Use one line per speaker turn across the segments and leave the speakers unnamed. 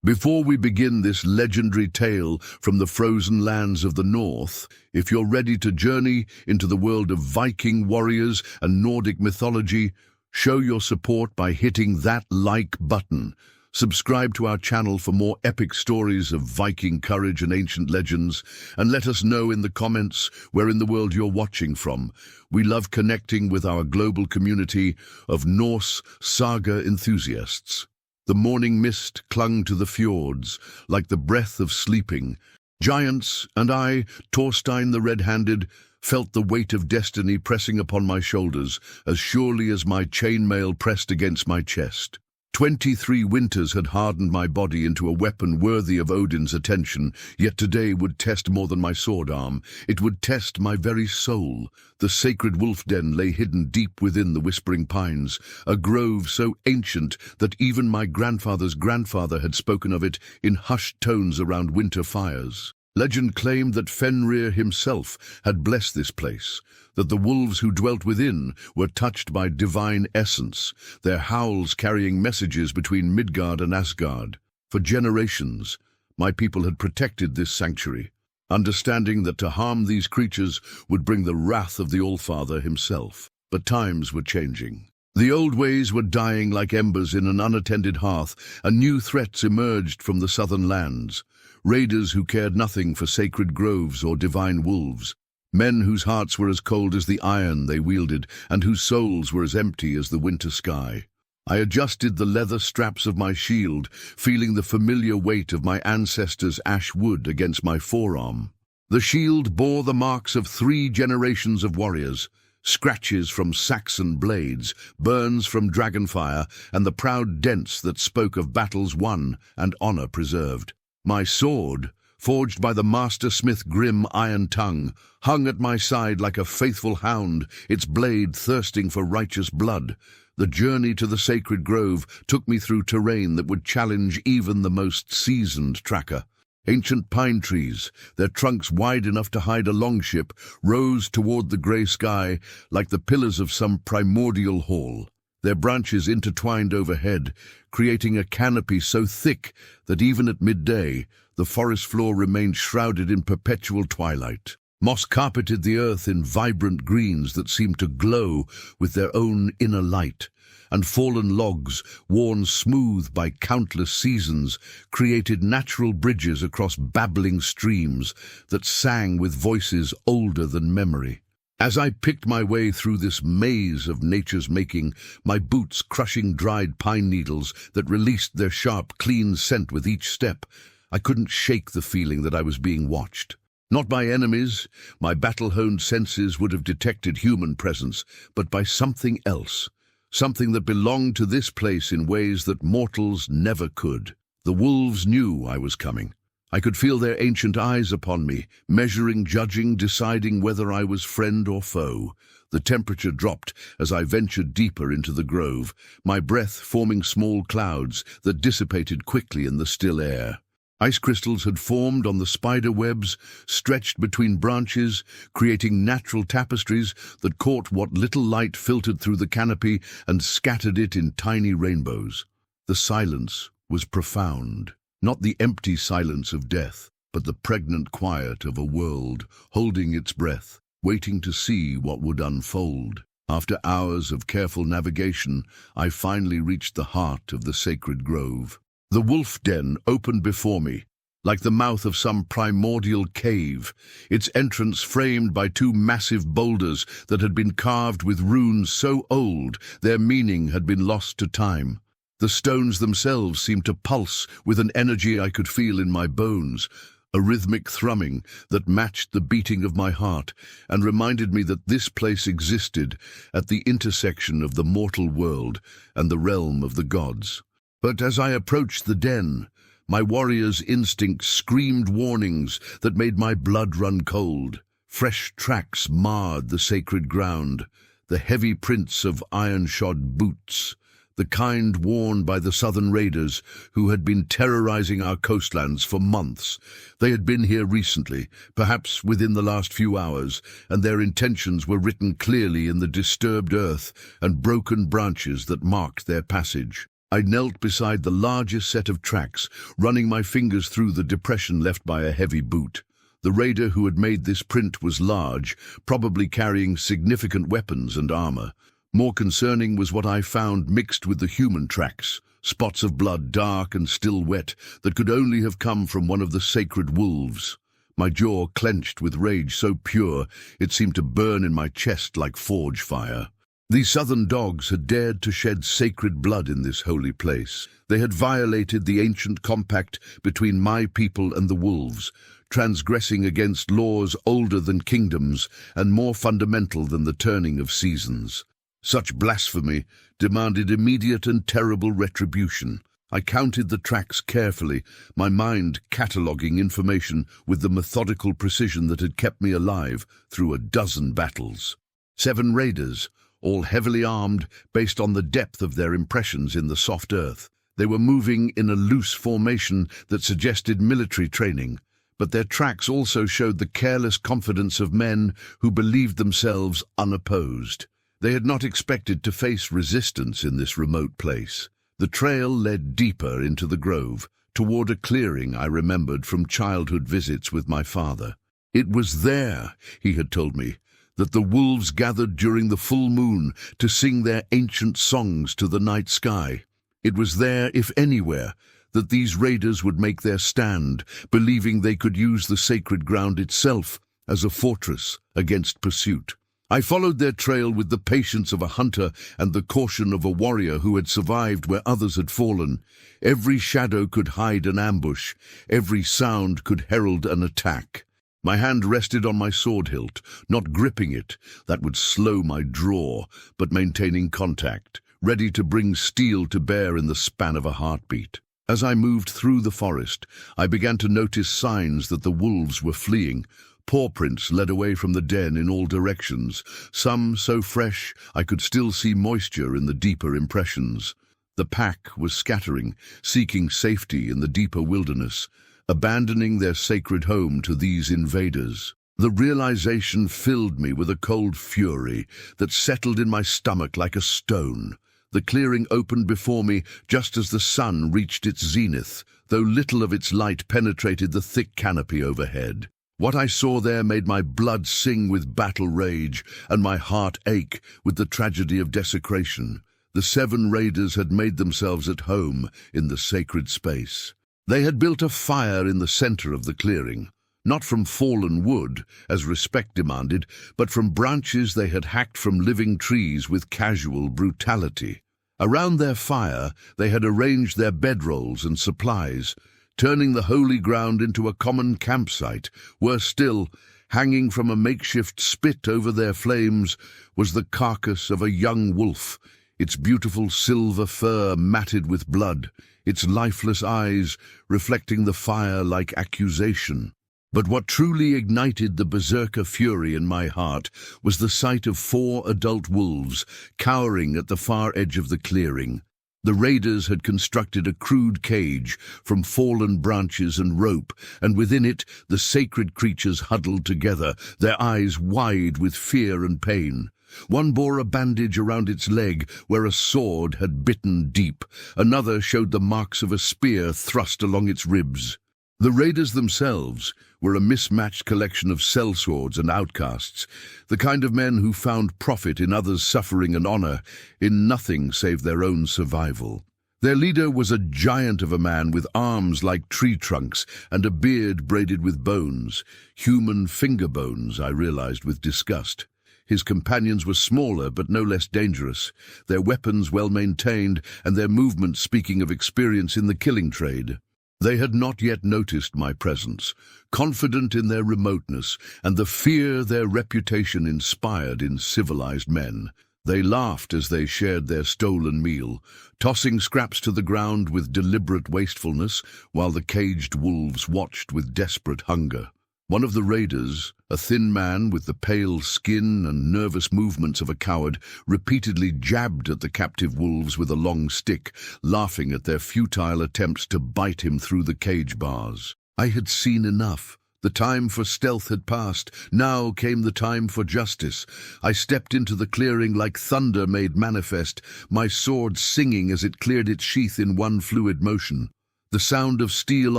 Before we begin this legendary tale from the frozen lands of the north, if you're ready to journey into the world of Viking warriors and Nordic mythology, show your support by hitting that like button. Subscribe to our channel for more epic stories of Viking courage and ancient legends, and let us know in the comments where in the world you're watching from. We love connecting with our global community of Norse saga enthusiasts. The morning mist clung to the fjords like the breath of sleeping. Giants and I, Thorstein the red-handed, felt the weight of destiny pressing upon my shoulders as surely as my chainmail pressed against my chest. 23 winters had hardened my body into a weapon worthy of Odin's attention, yet today would test more than my sword arm. It would test my very soul. The sacred wolf den lay hidden deep within the whispering pines, a grove so ancient that even my grandfather's grandfather had spoken of it in hushed tones around winter fires. Legend claimed that Fenrir himself had blessed this place, that the wolves who dwelt within were touched by divine essence, their howls carrying messages between Midgard and Asgard. For generations, my people had protected this sanctuary, understanding that to harm these creatures would bring the wrath of the Allfather himself. But times were changing. The old ways were dying like embers in an unattended hearth, and new threats emerged from the southern lands. Raiders who cared nothing for sacred groves or divine wolves. Men whose hearts were as cold as the iron they wielded, and whose souls were as empty as the winter sky. I adjusted the leather straps of my shield, feeling the familiar weight of my ancestors' ash wood against my forearm. The shield bore the marks of 3 generations of warriors, scratches from Saxon blades, burns from dragonfire, and the proud dents that spoke of battles won and honor preserved. My sword, forged by the master smith Grim Iron Tongue, hung at my side like a faithful hound, its blade thirsting for righteous blood. The journey to the sacred grove took me through terrain that would challenge even the most seasoned tracker. Ancient pine trees, their trunks wide enough to hide a longship, rose toward the grey sky like the pillars of some primordial hall. Their branches intertwined overhead, creating a canopy so thick that even at midday, the forest floor remained shrouded in perpetual twilight. Moss carpeted the earth in vibrant greens that seemed to glow with their own inner light, and fallen logs, worn smooth by countless seasons, created natural bridges across babbling streams that sang with voices older than memory. As I picked my way through this maze of nature's making, my boots crushing dried pine needles that released their sharp, clean scent with each step, I couldn't shake the feeling that I was being watched. Not by enemies, my battle-honed senses would have detected human presence, but by something else, something that belonged to this place in ways that mortals never could. The wolves knew I was coming. I could feel their ancient eyes upon me, measuring, judging, deciding whether I was friend or foe. The temperature dropped as I ventured deeper into the grove, my breath forming small clouds that dissipated quickly in the still air. Ice crystals had formed on the spider webs, stretched between branches, creating natural tapestries that caught what little light filtered through the canopy and scattered it in tiny rainbows. The silence was profound. Not the empty silence of death, but the pregnant quiet of a world holding its breath, waiting to see what would unfold. After hours of careful navigation, I finally reached the heart of the sacred grove. The wolf den opened before me, like the mouth of some primordial cave, its entrance framed by 2 massive boulders that had been carved with runes so old their meaning had been lost to time. The stones themselves seemed to pulse with an energy I could feel in my bones, a rhythmic thrumming that matched the beating of my heart and reminded me that this place existed at the intersection of the mortal world and the realm of the gods. But as I approached the den, my warrior's instincts screamed warnings that made my blood run cold. Fresh tracks marred the sacred ground, the heavy prints of iron-shod boots, the kind worn by the southern raiders who had been terrorizing our coastlands for months. They had been here recently, perhaps within the last few hours, and their intentions were written clearly in the disturbed earth and broken branches that marked their passage. I knelt beside the largest set of tracks, running my fingers through the depression left by a heavy boot. The raider who had made this print was large, probably carrying significant weapons and armor. More concerning was what I found mixed with the human tracks, spots of blood dark and still wet that could only have come from one of the sacred wolves. My jaw clenched with rage so pure it seemed to burn in my chest like forge fire. These southern dogs had dared to shed sacred blood in this holy place. They had violated the ancient compact between my people and the wolves, transgressing against laws older than kingdoms and more fundamental than the turning of seasons. Such blasphemy demanded immediate and terrible retribution. I counted the tracks carefully, my mind cataloguing information with the methodical precision that had kept me alive through a dozen battles. 7 raiders, all heavily armed based on the depth of their impressions in the soft earth. They were moving in a loose formation that suggested military training, but their tracks also showed the careless confidence of men who believed themselves unopposed. They had not expected to face resistance in this remote place. The trail led deeper into the grove, toward a clearing I remembered from childhood visits with my father. It was there, he had told me, that the wolves gathered during the full moon to sing their ancient songs to the night sky. It was there, if anywhere, that these raiders would make their stand, believing they could use the sacred ground itself as a fortress against pursuit. I followed their trail with the patience of a hunter and the caution of a warrior who had survived where others had fallen. Every shadow could hide an ambush, every sound could herald an attack. My hand rested on my sword hilt, not gripping it, that would slow my draw, but maintaining contact, ready to bring steel to bear in the span of a heartbeat. As I moved through the forest, I began to notice signs that the wolves were fleeing. Paw prints led away from the den in all directions, some so fresh I could still see moisture in the deeper impressions. The pack was scattering, seeking safety in the deeper wilderness, abandoning their sacred home to these invaders. The realization filled me with a cold fury that settled in my stomach like a stone. The clearing opened before me just as the sun reached its zenith, though little of its light penetrated the thick canopy overhead. What I saw there made my blood sing with battle rage and my heart ache with the tragedy of desecration. The 7 raiders had made themselves at home in the sacred space. They had built a fire in the center of the clearing, not from fallen wood, as respect demanded, but from branches they had hacked from living trees with casual brutality. Around their fire they had arranged their bedrolls and supplies, turning the holy ground into a common campsite. Worse still, hanging from a makeshift spit over their flames was the carcass of a young wolf, its beautiful silver fur matted with blood, its lifeless eyes reflecting the fire like accusation. But what truly ignited the berserker fury in my heart was the sight of 4 adult wolves cowering at the far edge of the clearing. The raiders had constructed a crude cage from fallen branches and rope, and within it the sacred creatures huddled together, their eyes wide with fear and pain. One bore a bandage around its leg where a sword had bitten deep. Another showed the marks of a spear thrust along its ribs. The raiders themselves were a mismatched collection of sellswords and outcasts, the kind of men who found profit in others' suffering and honor, in nothing save their own survival. Their leader was a giant of a man with arms like tree trunks and a beard braided with bones, human finger bones, I realized with disgust. His companions were smaller but no less dangerous, their weapons well maintained and their movements speaking of experience in the killing trade. They had not yet noticed my presence, confident in their remoteness and the fear their reputation inspired in civilized men. They laughed as they shared their stolen meal, tossing scraps to the ground with deliberate wastefulness, while the caged wolves watched with desperate hunger. One of the raiders, a thin man with the pale skin and nervous movements of a coward, repeatedly jabbed at the captive wolves with a long stick, laughing at their futile attempts to bite him through the cage bars. I had seen enough. The time for stealth had passed. Now came the time for justice. I stepped into the clearing like thunder made manifest, my sword singing as it cleared its sheath in one fluid motion. The sound of steel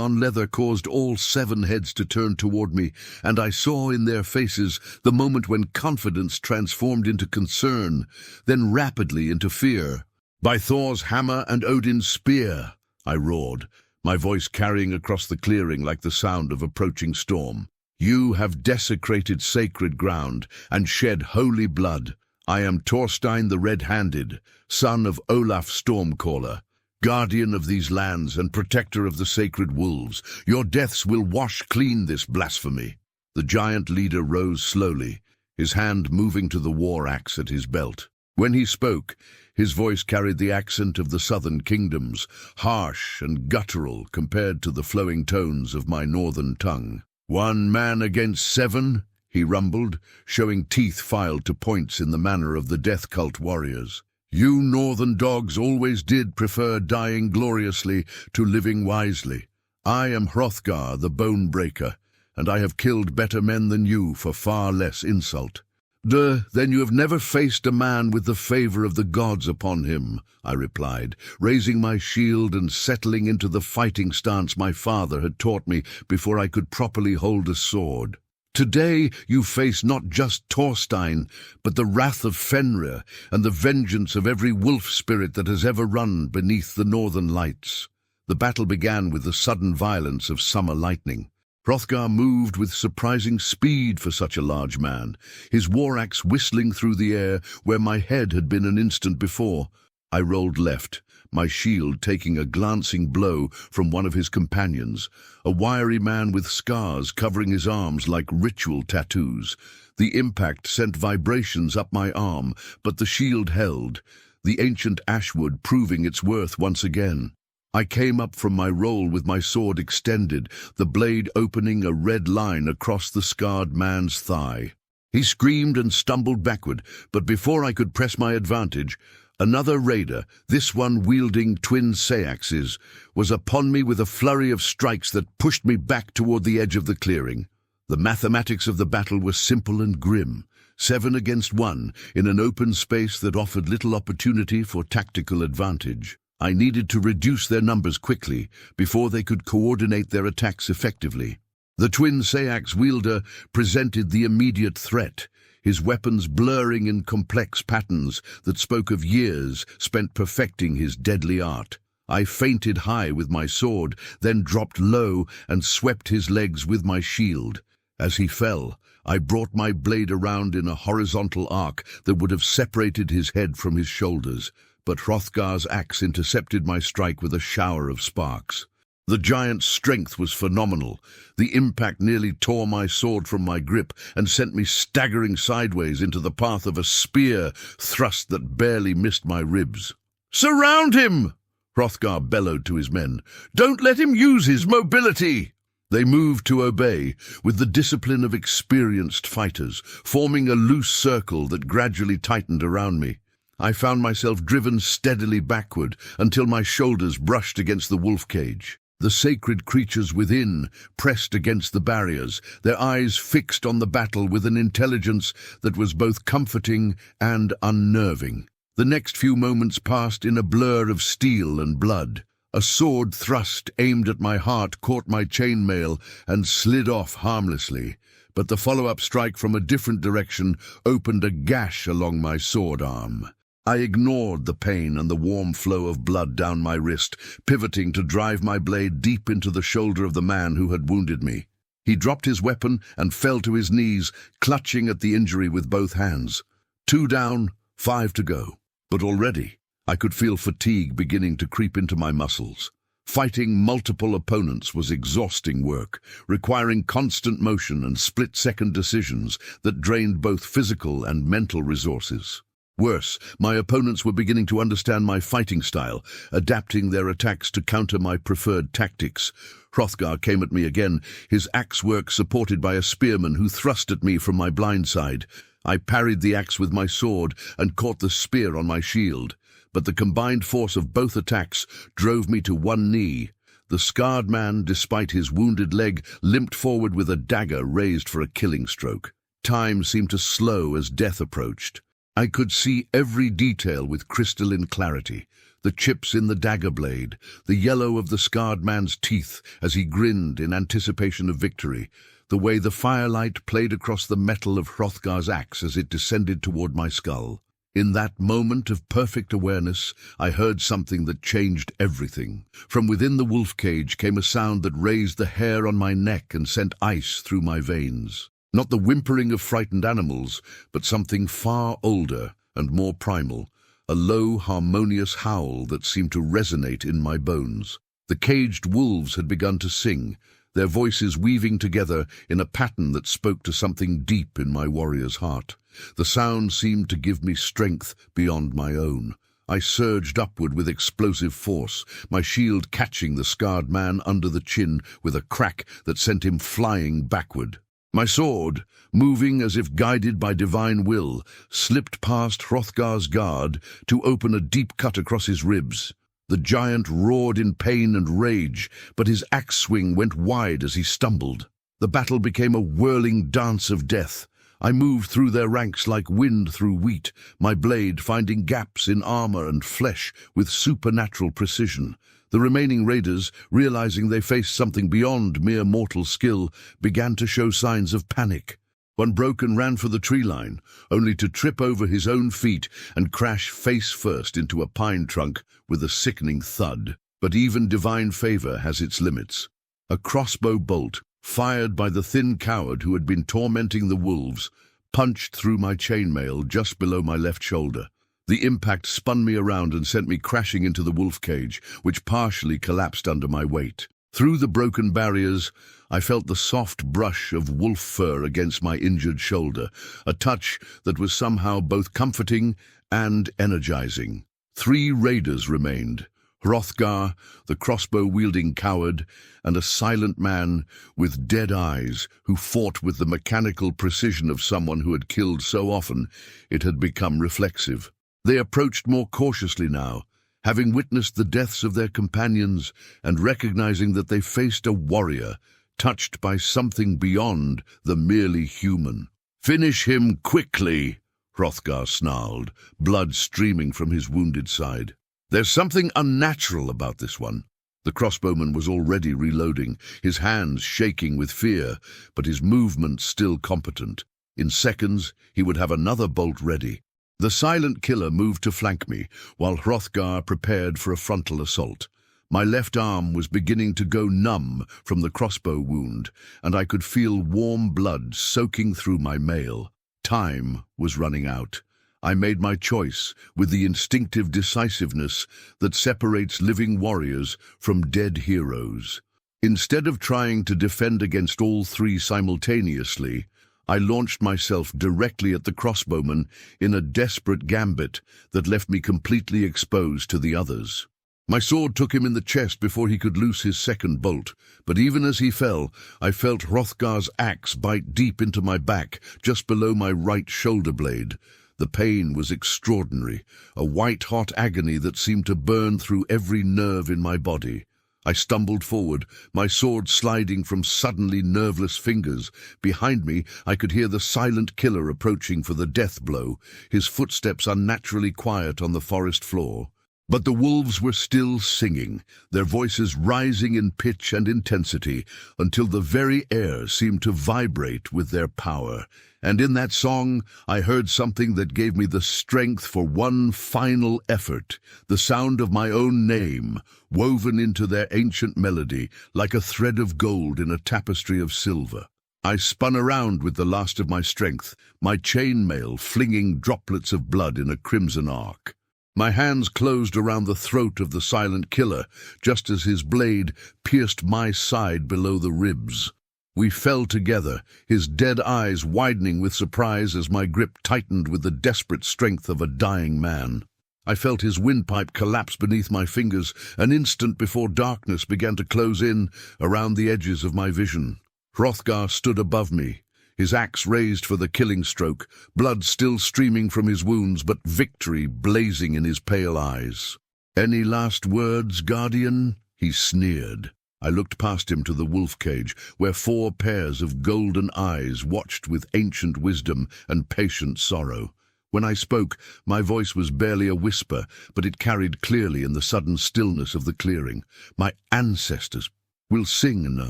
on leather caused all 7 heads to turn toward me, and I saw in their faces the moment when confidence transformed into concern, then rapidly into fear. "By Thor's hammer and Odin's spear!" I roared, my voice carrying across the clearing like the sound of approaching storm. "You have desecrated sacred ground and shed holy blood. I am Thorstein the Red-Handed, son of Olaf Stormcaller, guardian of these lands and protector of the sacred wolves. Your deaths will wash clean this blasphemy." The giant leader rose slowly, his hand moving to the war axe at his belt. When he spoke, his voice carried the accent of the southern kingdoms, harsh and guttural compared to the flowing tones of my northern tongue. "1 man against 7, he rumbled, showing teeth filed to points in the manner of the death cult warriors. "You northern dogs always did prefer dying gloriously to living wisely. I am Hrothgar the Bone Breaker, and I have killed better men than you for far less insult." "Then you have never faced a man with the favor of the gods upon him," I replied, raising my shield and settling into the fighting stance my father had taught me before I could properly hold a sword. "Today you face not just Thorstein, but the wrath of Fenrir and the vengeance of every wolf spirit that has ever run beneath the northern lights." The battle began with the sudden violence of summer lightning. Hrothgar moved with surprising speed for such a large man, his war axe whistling through the air where my head had been an instant before. I rolled left, my shield taking a glancing blow from one of his companions, a wiry man with scars covering his arms like ritual tattoos. The impact sent vibrations up my arm, but the shield held, the ancient ashwood proving its worth once again. I came up from my roll with my sword extended, the blade opening a red line across the scarred man's thigh. He screamed and stumbled backward, but before I could press my advantage, another raider, this one wielding twin saxes, was upon me with a flurry of strikes that pushed me back toward the edge of the clearing. The mathematics of the battle were simple and grim. 7 against 1, in an open space that offered little opportunity for tactical advantage. I needed to reduce their numbers quickly before they could coordinate their attacks effectively. The twin sax wielder presented the immediate threat, his weapons blurring in complex patterns that spoke of years spent perfecting his deadly art. I feinted high with my sword, then dropped low and swept his legs with my shield. As he fell, I brought my blade around in a horizontal arc that would have separated his head from his shoulders, but Hrothgar's axe intercepted my strike with a shower of sparks. The giant's strength was phenomenal. The impact nearly tore my sword from my grip and sent me staggering sideways into the path of a spear thrust that barely missed my ribs. "Surround him!" Hrothgar bellowed to his men. "Don't let him use his mobility!" They moved to obey, with the discipline of experienced fighters, forming a loose circle that gradually tightened around me. I found myself driven steadily backward until my shoulders brushed against the wolf cage. The sacred creatures within pressed against the barriers, their eyes fixed on the battle with an intelligence that was both comforting and unnerving. The next few moments passed in a blur of steel and blood. A sword thrust aimed at my heart caught my chainmail and slid off harmlessly, but the follow-up strike from a different direction opened a gash along my sword arm. I ignored the pain and the warm flow of blood down my wrist, pivoting to drive my blade deep into the shoulder of the man who had wounded me. He dropped his weapon and fell to his knees, clutching at the injury with both hands. 2 down, 5 to go. But already, I could feel fatigue beginning to creep into my muscles. Fighting multiple opponents was exhausting work, requiring constant motion and split-second decisions that drained both physical and mental resources. Worse, my opponents were beginning to understand my fighting style, adapting their attacks to counter my preferred tactics. Hrothgar came at me again, his axe work supported by a spearman who thrust at me from my blind side. I parried the axe with my sword and caught the spear on my shield, but the combined force of both attacks drove me to one knee. The scarred man, despite his wounded leg, limped forward with a dagger raised for a killing stroke. Time seemed to slow as death approached. I could see every detail with crystalline clarity. The chips in the dagger blade, the yellow of the scarred man's teeth as he grinned in anticipation of victory, the way the firelight played across the metal of Hrothgar's axe as it descended toward my skull. In that moment of perfect awareness, I heard something that changed everything. From within the wolf cage came a sound that raised the hair on my neck and sent ice through my veins. Not the whimpering of frightened animals, but something far older and more primal, a low, harmonious howl that seemed to resonate in my bones. The caged wolves had begun to sing, their voices weaving together in a pattern that spoke to something deep in my warrior's heart. The sound seemed to give me strength beyond my own. I surged upward with explosive force, my shield catching the scarred man under the chin with a crack that sent him flying backward. My sword, moving as if guided by divine will, slipped past Hrothgar's guard to open a deep cut across his ribs. The giant roared in pain and rage, but his axe swing went wide as he stumbled. The battle became a whirling dance of death. I moved through their ranks like wind through wheat, my blade finding gaps in armor and flesh with supernatural precision. The remaining raiders, realizing they faced something beyond mere mortal skill, began to show signs of panic. One broken ran for the tree line, only to trip over his own feet and crash face first into a pine trunk with a sickening thud. But even divine favor has its limits. A crossbow bolt, fired by the thin coward who had been tormenting the wolves, punched through my chainmail just below my left shoulder. The impact spun me around and sent me crashing into the wolf cage, which partially collapsed under my weight. Through the broken barriers, I felt the soft brush of wolf fur against my injured shoulder, a touch that was somehow both comforting and energizing. 3 raiders remained: Hrothgar, the crossbow-wielding coward, and a silent man with dead eyes who fought with the mechanical precision of someone who had killed so often it had become reflexive. They approached more cautiously now, having witnessed the deaths of their companions and recognizing that they faced a warrior touched by something beyond the merely human. "Finish him quickly," Hrothgar snarled, blood streaming from his wounded side. "There's something unnatural about this one." The crossbowman was already reloading, his hands shaking with fear, but his movements still competent. In seconds, he would have another bolt ready. The silent killer moved to flank me, while Hrothgar prepared for a frontal assault. My left arm was beginning to go numb from the crossbow wound, and I could feel warm blood soaking through my mail. Time was running out. I made my choice with the instinctive decisiveness that separates living warriors from dead heroes. Instead of trying to defend against all 3 simultaneously, I launched myself directly at the crossbowman in a desperate gambit that left me completely exposed to the others. My sword took him in the chest before he could loose his second bolt, but even as he fell, I felt Hrothgar's axe bite deep into my back, just below my right shoulder blade. The pain was extraordinary, a white-hot agony that seemed to burn through every nerve in my body. I stumbled forward, my sword sliding from suddenly nerveless fingers. Behind me, I could hear the silent killer approaching for the death blow, his footsteps unnaturally quiet on the forest floor. But the wolves were still singing, their voices rising in pitch and intensity until the very air seemed to vibrate with their power. And in that song, I heard something that gave me the strength for one final effort, the sound of my own name, woven into their ancient melody like a thread of gold in a tapestry of silver. I spun around with the last of my strength, my chainmail flinging droplets of blood in a crimson arc. My hands closed around the throat of the silent killer, just as his blade pierced my side below the ribs. We fell together, his dead eyes widening with surprise as my grip tightened with the desperate strength of a dying man. I felt his windpipe collapse beneath my fingers an instant before darkness began to close in around the edges of my vision. Hrothgar stood above me, his axe raised for the killing stroke, blood still streaming from his wounds, but victory blazing in his pale eyes. "Any last words, Guardian?" he sneered. I looked past him to the wolf cage, where 4 pairs of golden eyes watched with ancient wisdom and patient sorrow. When I spoke, my voice was barely a whisper, but it carried clearly in the sudden stillness of the clearing. My ancestors will sing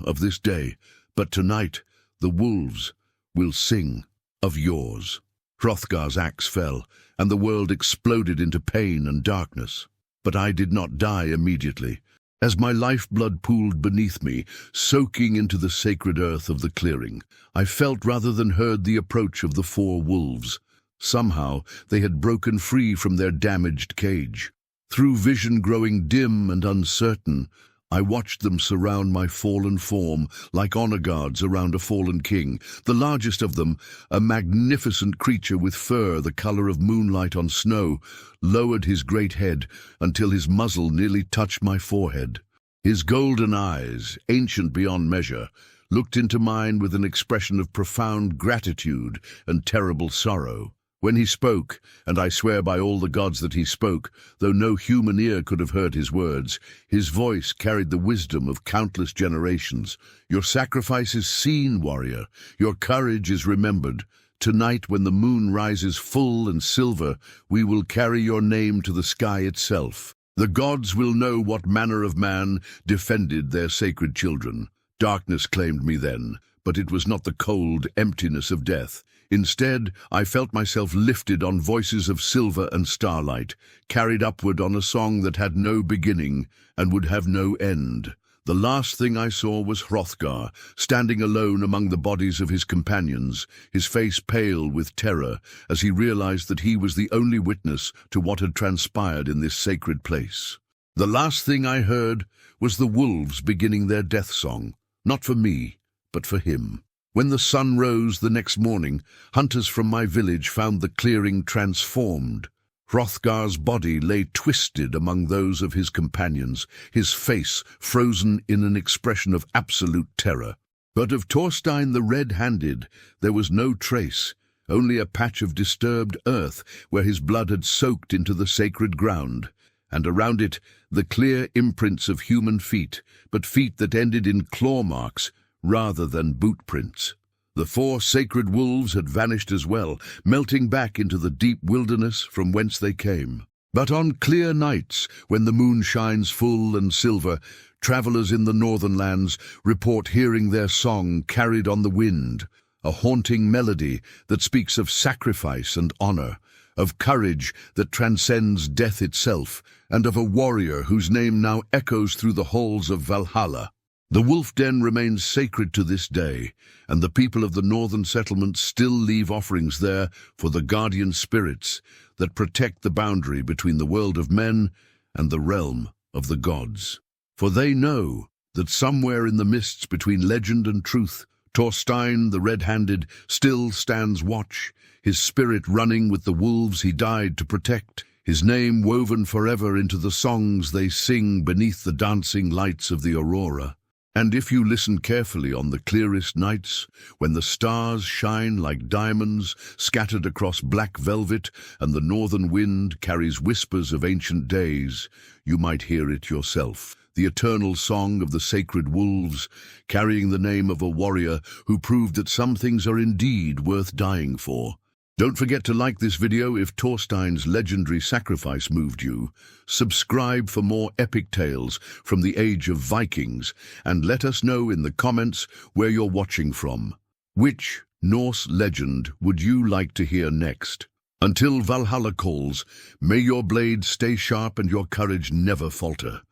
of this day, but tonight the wolves will sing of yours. Hrothgar's axe fell, and the world exploded into pain and darkness. But I did not die immediately. As my lifeblood pooled beneath me, soaking into the sacred earth of the clearing, I felt rather than heard the approach of the 4 wolves. Somehow they had broken free from their damaged cage. Through vision growing dim and uncertain, I watched them surround my fallen form like honor guards around a fallen king. The largest of them, a magnificent creature with fur the color of moonlight on snow, lowered his great head until his muzzle nearly touched my forehead. His golden eyes, ancient beyond measure, looked into mine with an expression of profound gratitude and terrible sorrow. When he spoke, and I swear by all the gods that he spoke, though no human ear could have heard his words, his voice carried the wisdom of countless generations. Your sacrifice is seen, warrior. Your courage is remembered. Tonight, when the moon rises full and silver, we will carry your name to the sky itself. The gods will know what manner of man defended their sacred children. Darkness claimed me then, but it was not the cold emptiness of death. Instead, I felt myself lifted on voices of silver and starlight, carried upward on a song that had no beginning and would have no end. The last thing I saw was Hrothgar, standing alone among the bodies of his companions, his face pale with terror as he realized that he was the only witness to what had transpired in this sacred place. The last thing I heard was the wolves beginning their death song, not for me, but for him. When the sun rose the next morning, hunters from my village found the clearing transformed. Hrothgar's body lay twisted among those of his companions, his face frozen in an expression of absolute terror. But of Thorstein the Red-Handed there was no trace, only a patch of disturbed earth where his blood had soaked into the sacred ground, and around it the clear imprints of human feet, but feet that ended in claw marks rather than boot prints. The 4 sacred wolves had vanished as well, melting back into the deep wilderness from whence they came. But on clear nights, when the moon shines full and silver, travelers in the northern lands report hearing their song carried on the wind, a haunting melody that speaks of sacrifice and honor, of courage that transcends death itself, and of a warrior whose name now echoes through the halls of Valhalla. The wolf den remains sacred to this day, and the people of the northern settlements still leave offerings there for the guardian spirits that protect the boundary between the world of men and the realm of the gods. For they know that somewhere in the mists between legend and truth, Thorstein the Red-Handed still stands watch, his spirit running with the wolves he died to protect, his name woven forever into the songs they sing beneath the dancing lights of the aurora. And if you listen carefully on the clearest nights, when the stars shine like diamonds scattered across black velvet and the northern wind carries whispers of ancient days, you might hear it yourself, the eternal song of the sacred wolves, carrying the name of a warrior who proved that some things are indeed worth dying for. Don't forget to like this video if Thorstein's legendary sacrifice moved you. Subscribe for more epic tales from the age of Vikings, and let us know in the comments where you're watching from. Which Norse legend would you like to hear next? Until Valhalla calls, may your blade stay sharp and your courage never falter.